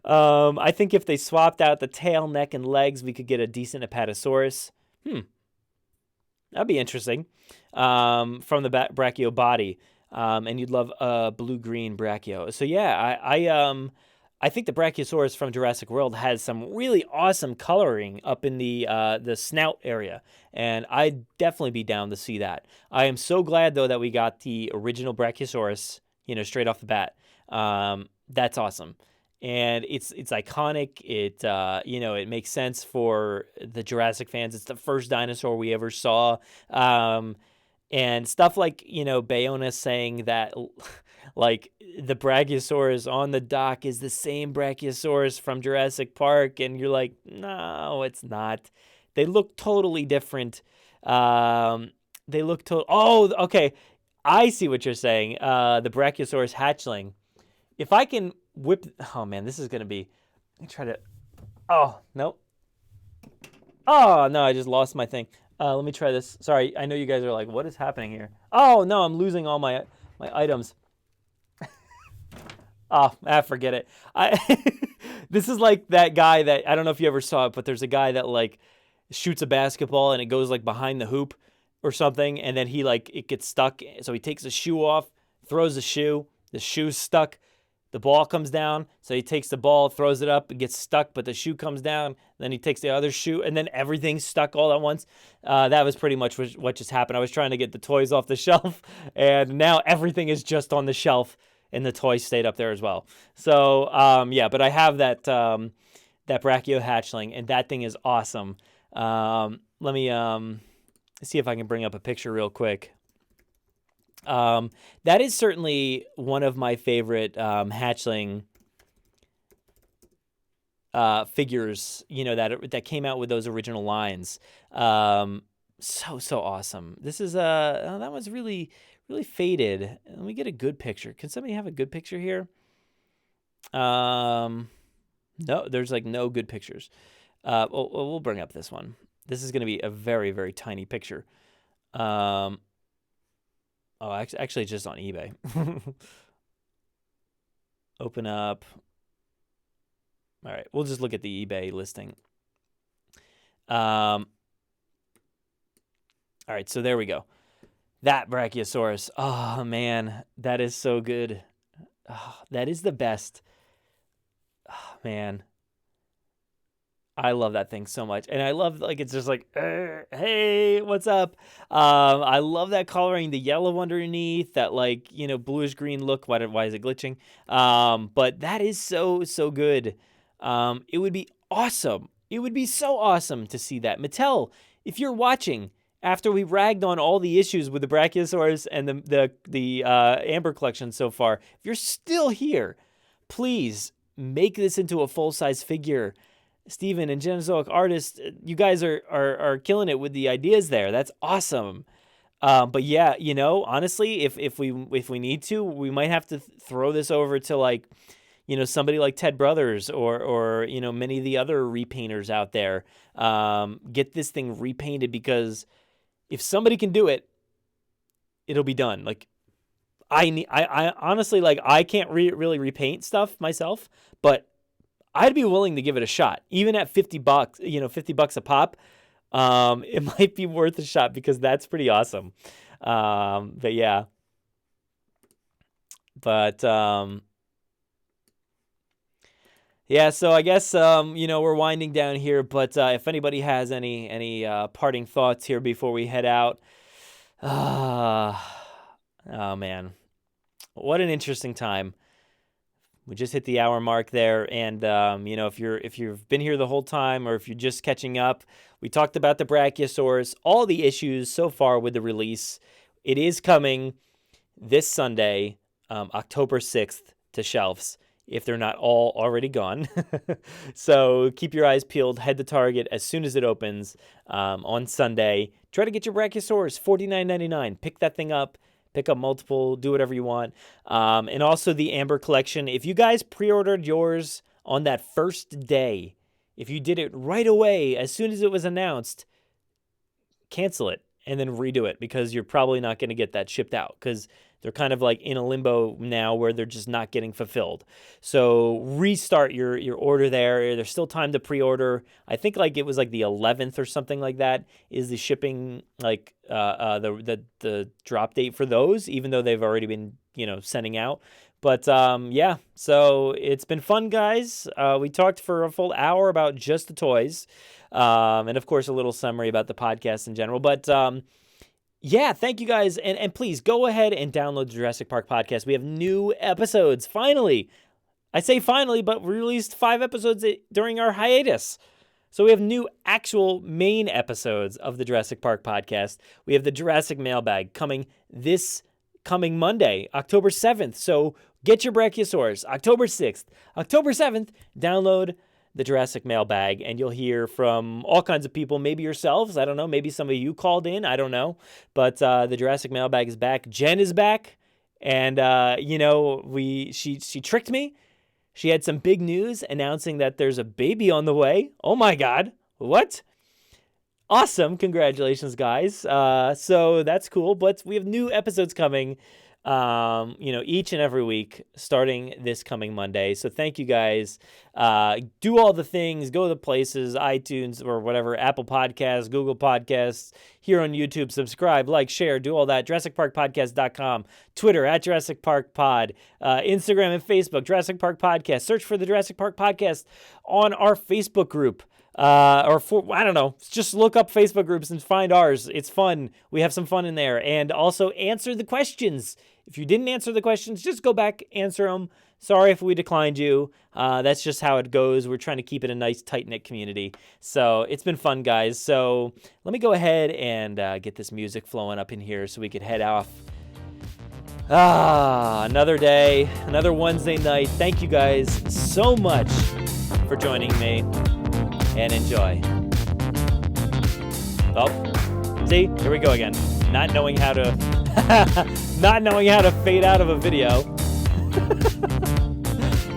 I think if they swapped out the tail, neck, and legs, we could get a decent Apatosaurus. That'd be interesting. From the Brachio body. And you'd love a blue-green Brachio. So yeah, I think the Brachiosaurus from Jurassic World has some really awesome coloring up in the snout area, and I'd definitely be down to see that. I am so glad though that we got the original Brachiosaurus, straight off the bat. That's awesome, and it's iconic. It makes sense for the Jurassic fans. It's the first dinosaur we ever saw, and stuff like Bayona saying that. Like the Brachiosaurus on the dock is the same Brachiosaurus from Jurassic Park, and you're like, no, it's not. They look totally different. Oh, okay. I see what you're saying. The Brachiosaurus hatchling. If I can whip, oh man, this is gonna be. Let me try to. Oh no. Oh no, I just lost my thing. Let me try this. Sorry, I know you guys are like, what is happening here? Oh no, I'm losing all my items. Forget it. This is like that guy that, I don't know if you ever saw it, but there's a guy that like shoots a basketball and it goes like behind the hoop or something, and then it gets stuck. So he takes the shoe off, throws the shoe's stuck, the ball comes down, so he takes the ball, throws it up, it gets stuck, but the shoe comes down, then he takes the other shoe, and then everything's stuck all at once. That was pretty much what just happened. I was trying to get the toys off the shelf, and now everything is just on the shelf. And the toys stayed up there as well. So, but I have that Brachio hatchling, and that thing is awesome. Let me see if I can bring up a picture real quick. That is certainly one of my favorite hatchling figures, that came out with those original lines. So awesome. This is that was really faded. Let me get a good picture. Can somebody have a good picture here? No, there's like no good pictures. We'll bring up this one. This is going to be a very, very tiny picture. Actually, it's just on eBay. Open up. All right, we'll just look at the eBay listing. All right, so there we go. That Brachiosaurus. Oh, man. That is so good. Oh, that is the best. Oh, man. I love that thing so much. And I love, it's just like, hey, what's up? I love that coloring, the yellow underneath, that, bluish green look. Why is it glitching? But that is so good. It would be awesome It would be so awesome to see that. Mattel, if you're watching, after we ragged on all the issues with the Brachiosaurus and the Amber collection so far, if you're still here, please make this into a full-size figure. Steven and Genozoic Artist, you guys are killing it with the ideas there. That's awesome. But yeah, honestly, if we need to, we might have to throw this over to like, somebody like Ted Brothers or many of the other repainters out there. Get this thing repainted, because if somebody can do it, it'll be done. Like I honestly, like, I can't really repaint stuff myself, but I'd be willing to give it a shot, even at $50, $50 a pop. It might be worth a shot, because that's pretty awesome. But yeah. Yeah, so I guess, we're winding down here, but if anybody has any parting thoughts here before we head out. Oh, man. What an interesting time. We just hit the hour mark there, and if you've been here the whole time, or if you're just catching up, we talked about the Brachiosaurus, all the issues so far with the release. It is coming this Sunday, October 6th, to shelves, if they're not all already gone. So keep your eyes peeled. Head to Target as soon as it opens on Sunday. Try to get your Brachiosaurus, $49.99. Pick that thing up. Pick up multiple. Do whatever you want. And also the Amber collection. If you guys pre-ordered yours on that first day, if you did it right away as soon as it was announced, cancel it and then redo it, because you're probably not going to get that shipped out, because they're kind of like in a limbo now where they're just not getting fulfilled. So restart your order there. There's still time to pre-order. I think like it was like the 11th or something like that is the shipping, like the drop date for those, even though they've already been, sending out. But yeah, so it's been fun, guys. We talked for a full hour about just the toys. And of course, a little summary about the podcast in general. But yeah, thank you guys. And please go ahead and download the Jurassic Park Podcast. We have new episodes, finally. I say finally, but we released 5 episodes during our hiatus. So we have new actual main episodes of the Jurassic Park Podcast. We have the Jurassic Mailbag coming this coming Monday, October 7th. So get your Brachiosaurus, October 6th. October 7th, download the Jurassic Mailbag, and you'll hear from all kinds of people, maybe yourselves, I don't know, maybe some of you called in, I don't know, but the Jurassic Mailbag is back. Jen is back, and she tricked me. She had some big news announcing that there's a baby on the way. Oh my God, what? Awesome, congratulations, guys. So that's cool, but we have new episodes coming, each and every week starting this coming Monday. So thank you guys. Do all the things, go to the places, iTunes or whatever, Apple Podcasts, Google Podcasts, here on YouTube, subscribe, like, share, do all that. JurassicParkPodcast.com, Twitter at Jurassic Park Pod, Instagram and Facebook, Jurassic Park Podcast. Search for the Jurassic Park Podcast on our Facebook group. I don't know, just look up Facebook groups and find ours. It's fun. We have some fun in there. And also answer the questions. If you didn't answer the questions, just go back, answer them. Sorry if we declined you. That's just how it goes. We're trying to keep it a nice, tight-knit community. So it's been fun, guys. So let me go ahead and get this music flowing up in here so we could head off. Another day, another Wednesday night. Thank you guys so much for joining me. And enjoy. Oh, see, here we go again. Not knowing how to fade out of a video.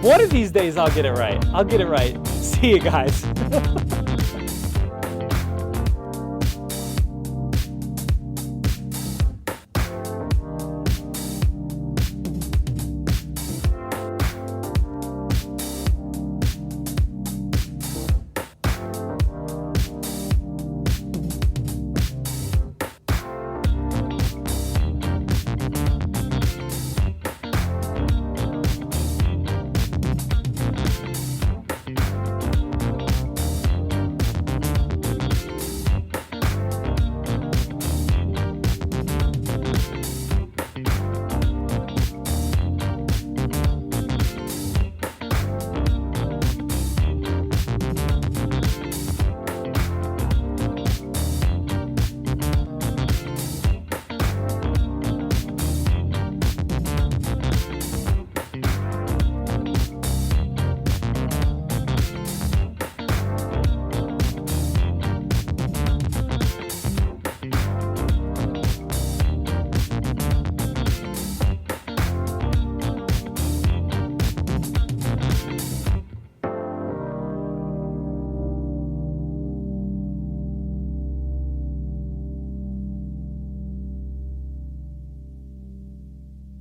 One of these days I'll get it right. See you guys.